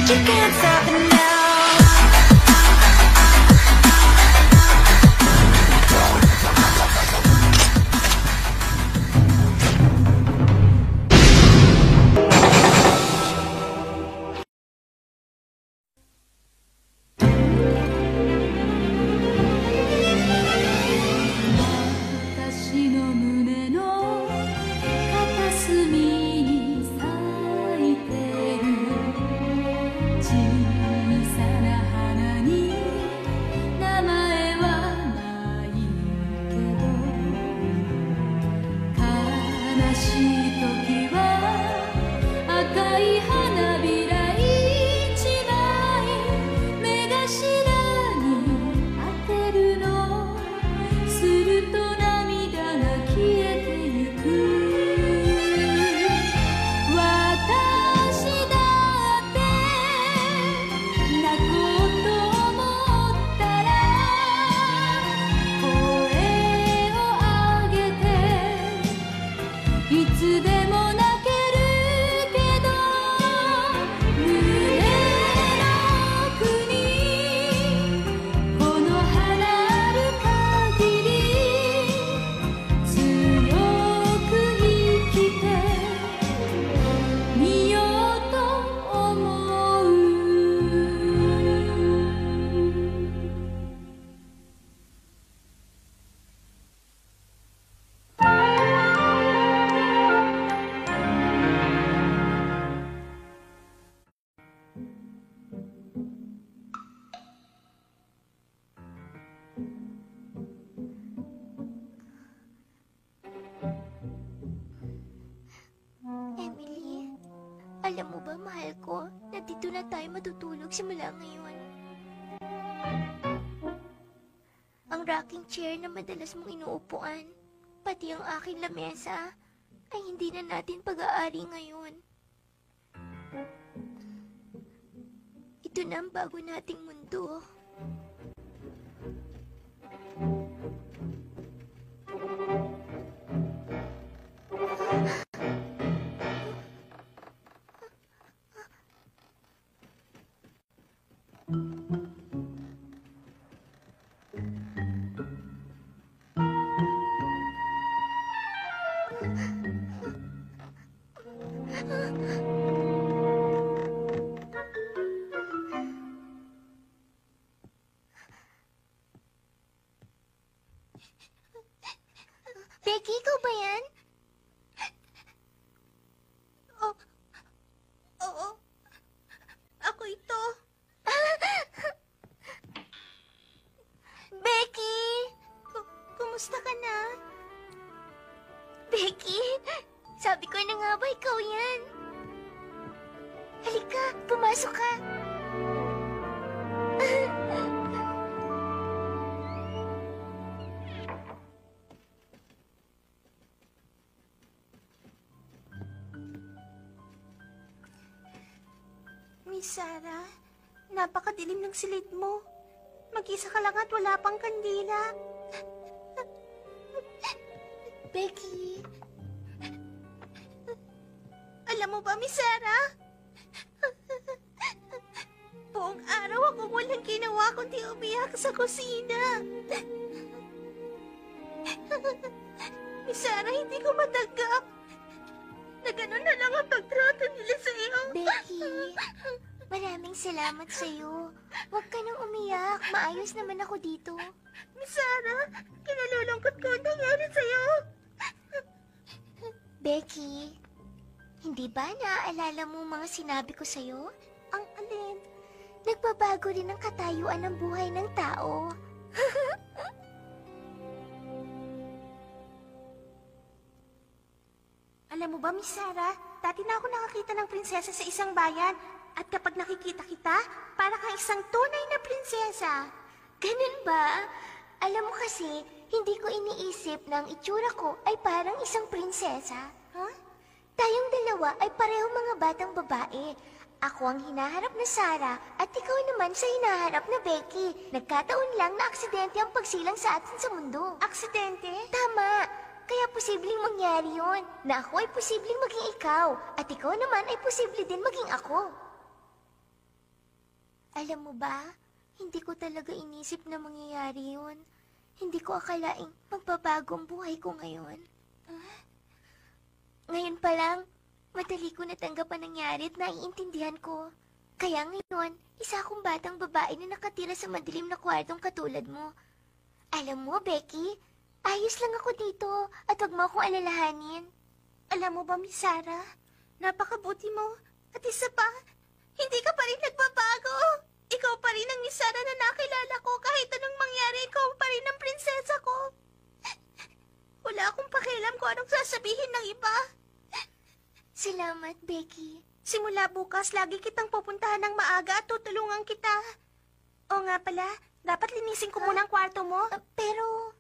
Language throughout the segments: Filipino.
You can't stop it now. Alam mo ba, mahal ko, na dito na tayo matutulog simula ngayon. Ang rocking chair na madalas mong inuupuan, pati ang aking lamesa, ay hindi na natin pag-aari ngayon. Ito na ang bago nating mundo. Becky, ikaw ba yan? Oo. Ako ito. Becky! Kumusta ka na? Becky, sabi ko na nga ba ikaw yan? Halika, pumasok ka. Miss Sarah, napakadilim ng silid mo. Mag-isa ka lang at wala pang kandila. Becky. Alam mo ba, Miss Sarah? Buong araw ako walang ginawa kundi umiyak sa kusina. Miss Sarah, hindi ko matanggap na gano'n na lang ang pagtrato nila sa iyo. Becky, maraming salamat sa'yo. Huwag ka nang umiyak. Maayos naman ako dito. Miss Sarah, kinalulungkot ko ang nangyari sa'yo. Becky, hindi ba naaalala mo mga sinabi ko sa'yo? Ang alin? Nagbabago rin ang katayuan ng buhay ng tao. Alam mo ba, Miss Sarah, dati na ako nakakita ng prinsesa sa isang bayan. At kapag nakikita kita, para kang isang tunay na prinsesa. Ganun ba? Alam mo kasi, hindi ko iniisip na ang itsura ko ay parang isang prinsesa. Huh? Tayong dalawa ay pareho mga batang babae. Ako ang hinaharap na Sarah at ikaw naman sa hinaharap na Becky. Nagkataon lang na aksidente ang pagsilang sa atin sa mundo. Aksidente? Tama. Kaya posibleng mangyari yon. Na ako ay posibleng maging ikaw at ikaw naman ay posible din maging ako. Alam mo ba, hindi ko talaga inisip na mangyayari yun. Hindi ko akalaing magbabago ang buhay ko ngayon. Ngayon pa lang, madali ko natanggap ang nangyari at naiintindihan ko. Kaya ngayon, isa akong batang babae na nakatira sa madilim na kwartong katulad mo. Alam mo, Becky, ayos lang ako dito at huwag mo akong alalahanin. Alam mo ba, Miss Sarah? Napakabuti mo. At isa pa, hindi ka pa rin nagbabago. Ikaw pa rin ang Miss Sarah na nakilala ko. Kahit anong mangyari, ikaw pa rin ang prinsesa ko. Wala akong pakialam kung anong sasabihin ng iba. Salamat, Becky. Simula bukas, lagi kitang pupuntahan ng maaga at tutulungan kita. O nga pala, dapat linisin ko muna ang kwarto mo. Pero,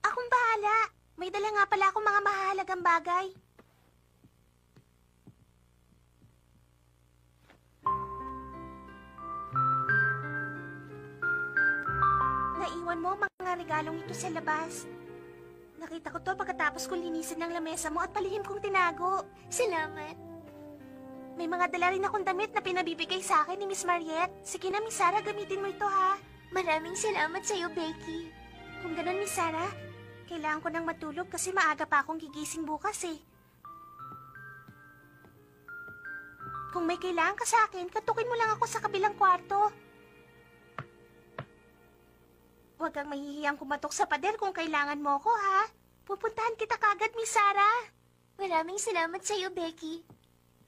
Akong bahala. May dala nga pala akong mga mahalagang bagay. Naiwan mo ang mga regalong ito sa labas. Nakita ko to pagkatapos kong linisin ng lamesa mo at palihim kong tinago. salamat. May mga dala rin akong damit na pinabibigay sa akin ni Miss Mariette. Sige na, Miss Sarah, gamitin mo ito, ha? Maraming salamat sa'yo, Becky. Kung ganun, Miss Sarah, kailangan ko nang matulog kasi maaga pa akong gigising bukas, eh. Kung may kailangan ka sa akin, katukin mo lang ako sa kabilang kwarto. Huwag kang mahihiyang kumatok sa pader kung kailangan mo ako, ha? Pupuntahan kita kagad, Miss Sarah. Maraming salamat sa'yo, Becky.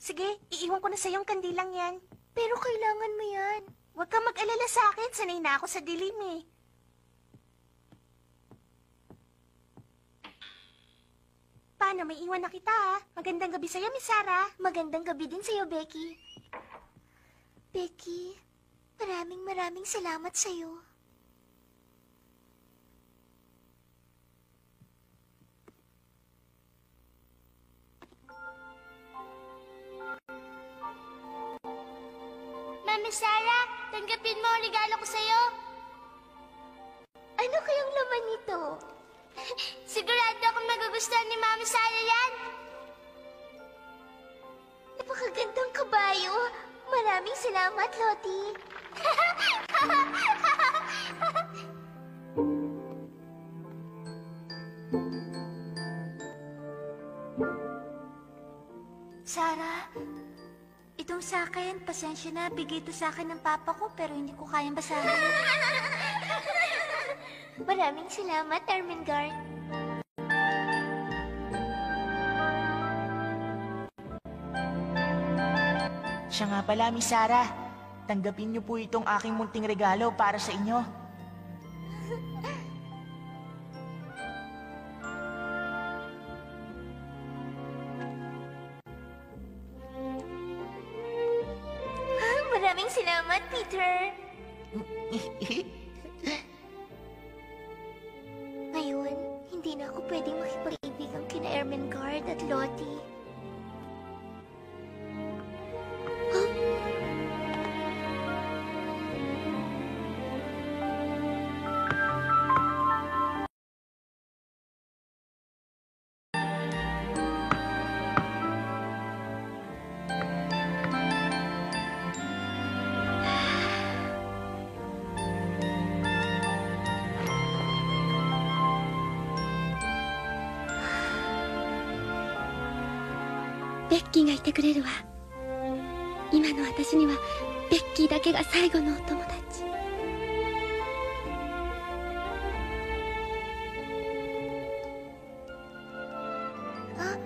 Sige, iiwan ko na sa iyong kandilang yan. Pero kailangan mo yan. Huwag kang mag-alala sa akin, sanay na ako sa dilim, eh. Paano, may iwan na kita, ha? Magandang gabi sa'yo, Miss Sarah. Magandang gabi din sa'yo, Becky. Becky, maraming salamat sa'yo. Mami Sarah, tanggapin mo ang regalo ko sa'yo. Ano kayang laman nito? Sigurado akong magugustuhan ni Mami Sarah yan. Napakagandang kabayo. Maraming salamat, Lottie. Sarah, itong sa akin, pasensya na, bigay ito sa akin ng papa ko pero hindi ko kayang basahin. Maraming salamat, Ermengarde. Siya nga pala, Miss Sarah. Tanggapin niyo po itong aking munting regalo para sa inyo. Maraming salamat, Peter. Ngayon, hindi na ako pwedeng makipag-ibigan kina Ermengarde at Lottie.ベッキーがいてくれるわ。今の私にはベッキーだけが最後のお友達。あ、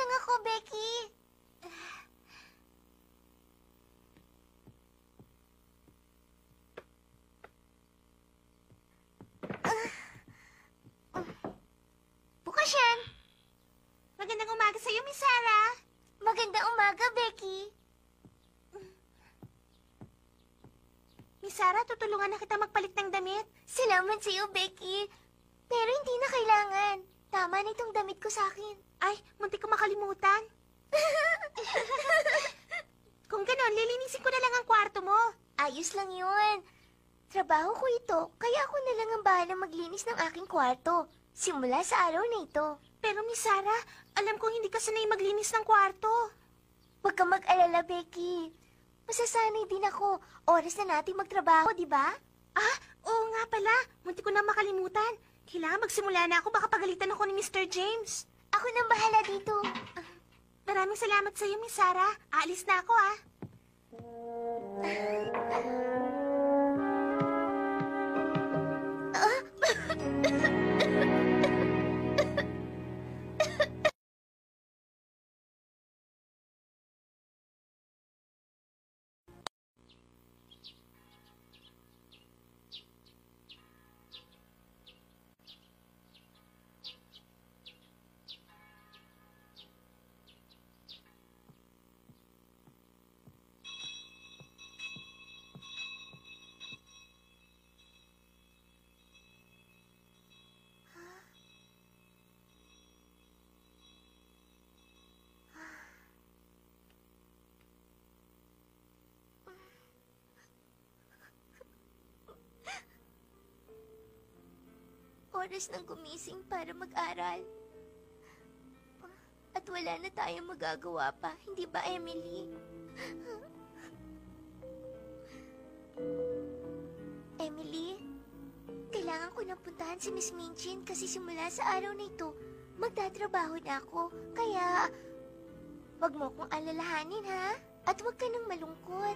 lang ako, Becky. Bukas yan. Magandang umaga sa'yo, Miss Sarah. Magandang umaga, Becky. Miss Sarah, tutulungan na kita magpalit ng damit. Salamat sa iyo, Becky. Pero hindi na kailangan. Tama na itong damit ko sa akin. Ay, muntik ko makalimutan. Kung ganon, lilinisin ko na lang ang kwarto mo. Ayos lang yun. Trabaho ko ito, kaya ako na lang ang bahalang maglinis ng aking kwarto. Simula sa araw na ito. Pero Miss Sarah, alam kong hindi ka sanay maglinis ng kwarto. Huwag kang mag-alala, Becky. Masasanay din ako. Oras na natin magtrabaho, di ba? Ah, oo nga pala. Muntik ko na makalimutan. Kailangan magsimula na ako, baka pagalitan ako ni Mr. James. Ako nang bahala dito. Maraming salamat sa iyo, Miss Sarah. Aalis na ako, ah. Oras ng gumising para mag-aral. At wala na tayong magagawa pa, hindi ba, Emily? Emily, kailangan ko nang puntahan si Miss Minchin kasi simula sa araw na ito, magtatrabaho na ako. Kaya, wag mo akong alalahanin, ha? At wag ka nang malungkot.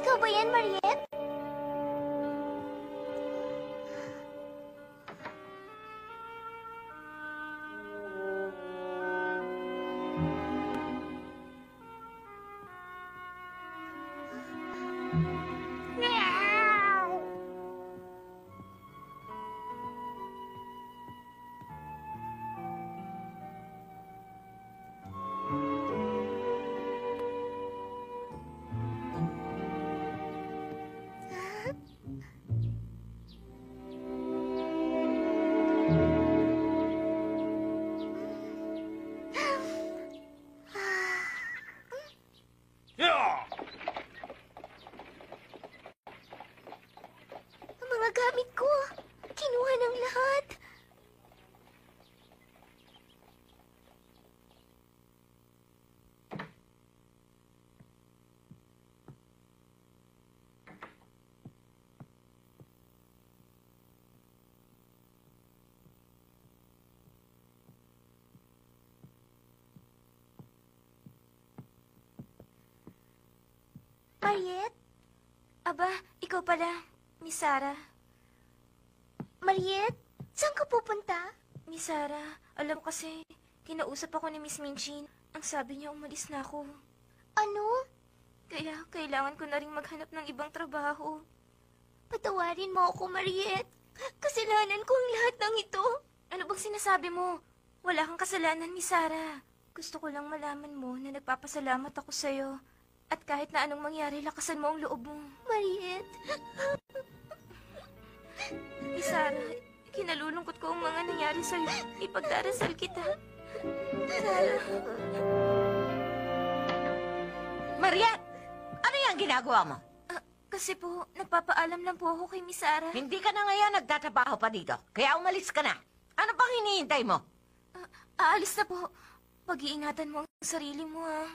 Ikaw ba yan, Mariette? Ang mga gamit ko, kinuha ng lahat. Mariette? Aba, ikaw pala, Miss Sarah. Mariette? Saan ka pupunta? Miss Sarah, alam ko kasi, kinausap ako ni Miss Minchin. Ang sabi niya umalis na ako. Ano? Kaya kailangan ko na ring maghanap ng ibang trabaho. Patawarin mo ako, Mariette. Kasalanan ko ang lahat ng ito. Ano bang sinasabi mo? Wala kang kasalanan, Miss Sarah. Gusto ko lang malaman mo na nagpapasalamat ako sa'yo. At kahit na anong mangyari, lakasan mo ang loob mo. Mariette. Miss Sarah, kinalulungkot ko ang mga nangyari sa'yo. Ipagdarasal kita. Sarah. Mariette! Ano yung ginagawa mo? Kasi po, nagpapaalam lang po ako kay Miss Sarah. Hindi ka na ngayon nagtatrabaho pa dito, kaya umalis ka na. Ano pang hinihintay mo? Aalis na po. Pag-iingatan mo ang sarili mo, ha?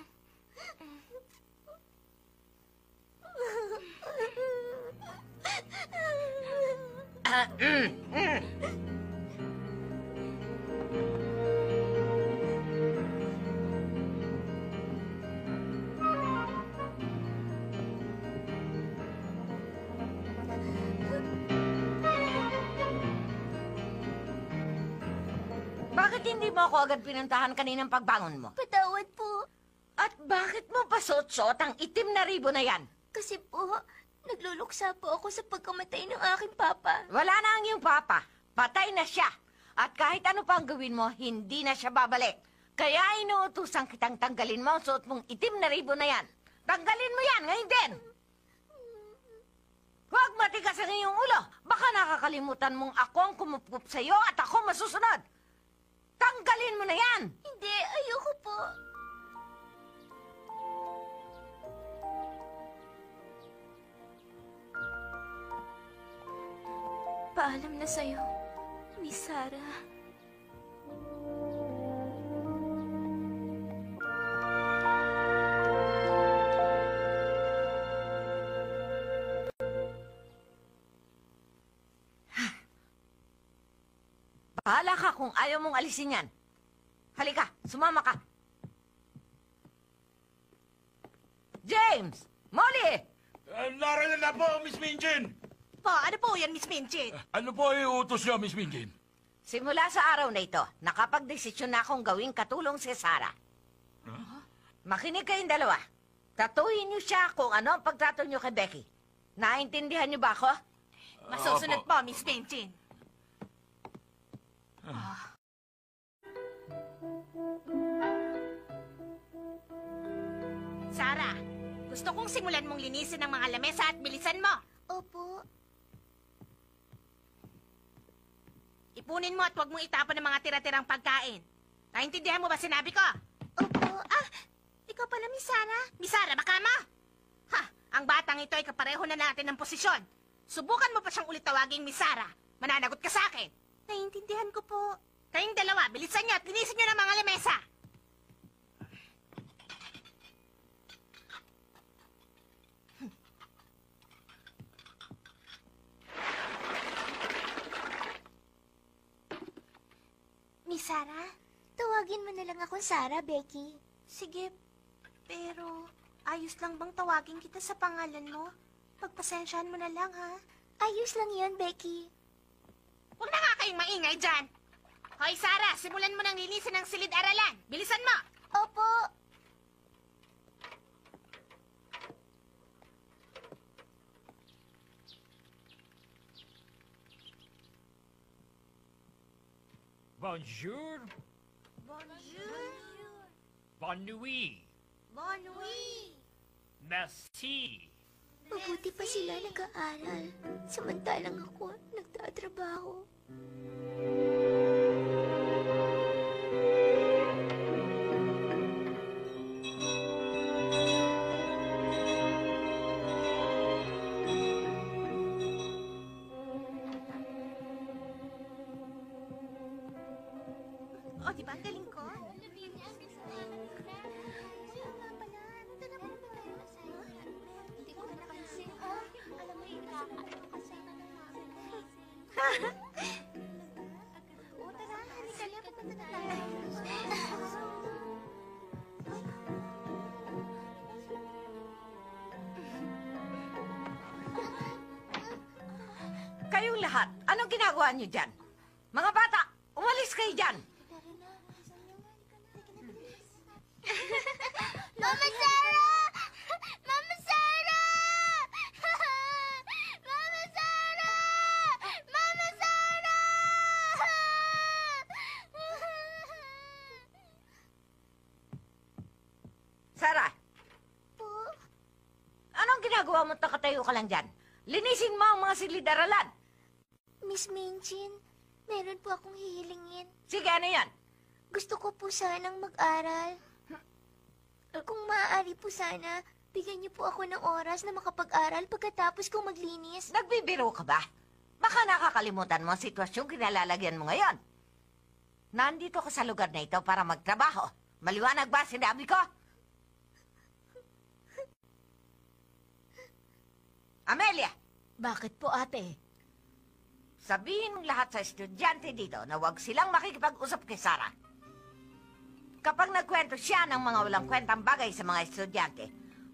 Bakit hindi mo ako agad pinuntahan kaninang pagbangon mo? Patawad po. At bakit mo pasot-sot ang itim na ribo na yan? Kasi po, nagluluksa po ako sa pagkamatay ng aking papa. Wala na ang iyong papa. Patay na siya. At kahit ano pa ang gawin mo, hindi na siya babalik. Kaya inuutusan kitang tanggalin mo ang suot mong itim na ribo na yan. Tanggalin mo yan ngayon din. Huwag matigas ang iyong ulo. Baka nakakalimutan mong ako ang kumupup sa iyo at ako masusunod. Tanggalin mo na yan! Hindi, ayoko po. Paalam na sa'yo, Miss Sarah. Bahala ka kung ayaw mong alisin yan. Halika, sumama ka. James! Molly! Narinig na po, Miss Minchin! Ano po yan, Miss Minchin? Ano po yung utos niyo, Miss Minchin? Simula sa araw na ito, nakapagdesisyon na akong gawing katulong si Sarah. Makinig kayong dalawa. Tatuhin niyo siya kung ano ang pagtrato niyo kay Becky. Naintindihan niyo ba ako? Masusunod Opo. po, Miss Minchin. Sarah, gusto kong simulan mong linisin ang mga lamesa at bilisan mo. Opo. Ipunin mo at huwag mong itapon ang mga tira-tirang pagkain. Naintindihan mo ba sinabi ko? Opo. Ikaw pala, Miss Sarah. Miss Sarah, baka mo? Ha, ang batang ito ay kapareho na natin ng posisyon. Subukan mo pa siyang ulit tawaging Miss Sarah. Mananagot ka sa akin. Naiintindihan ko po. Kayong dalawa, bilisan niyo at linisin niyo ng mga lamesa. Miss Sarah, tawagin mo na lang akong Sarah, Becky. Sige, pero ayos lang bang tawagin kita sa pangalan mo? Pagpasensyahan mo na lang, ha? Ayos lang yan, Becky. Huwag na nga kayong maingay dyan. Hoy, Sarah, simulan mo nang linisin ang silid-aralan. Bilisan mo! Opo. Bonjour. Bonjour. Bonne nuit. Bon nuit. Merci. Mabuti pa sila nag-aaral. Samantalang ako, nagtatrabaho. O, di ba ang galing ko? Kayong lahat, anong ginagawa niyo dyan? Mga bata, umalis kayo dyan! Mama Sarah! Mama Sarah! Mama Sarah! Mama Sarah! Sarah, Po? anong ginagawa mo nakatayo ka lang dyan? Linisin mo ang mga silid-aralan. Miss Minchin, meron po akong hihilingin. Sige, ano yan? Gusto ko po sanang mag-aral. Kung maaari po sana, bigyan niyo po ako ng oras na makapag-aral pagkatapos kong maglinis. Nagbibiro ka ba? Baka nakakalimutan mo ang sitwasyong kinalalagyan mo ngayon. Nandito ka sa lugar na ito para magtrabaho. Maliwanag ba sinabi ko? Amelia! Bakit po, ate? Sabihin mong lahat sa estudyante dito na huwag silang makikipag-usap kay Sarah. Kapag nagkwento siya ng mga walang kwentang bagay sa mga estudyante,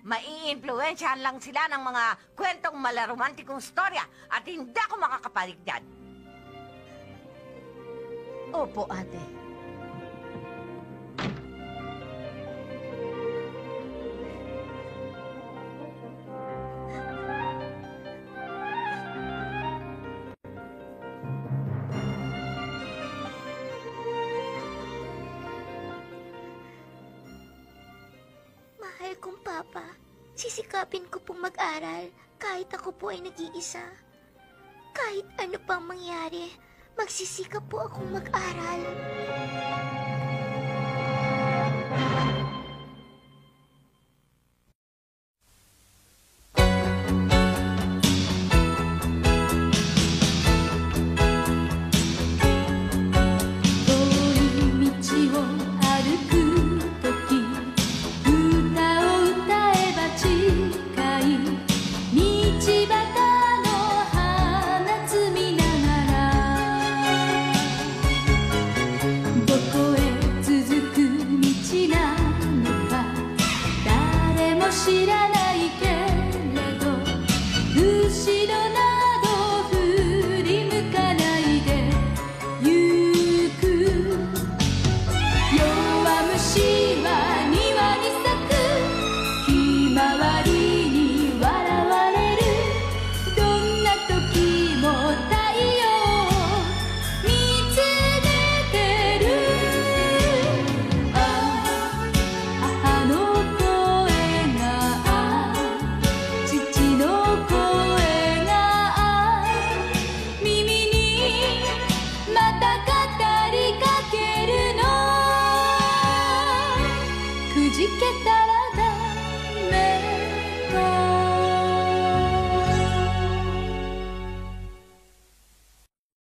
maiimpluwensyahan lang sila ng mga kwentong malaromantikong storya at hindi ako makakapalig dyan. Opo, ate. Mahal kong Papa, sisikapin ko pong mag-aral kahit ako po ay nag-iisa. Kahit ano pang mangyari, magsisikap po akong mag-aral.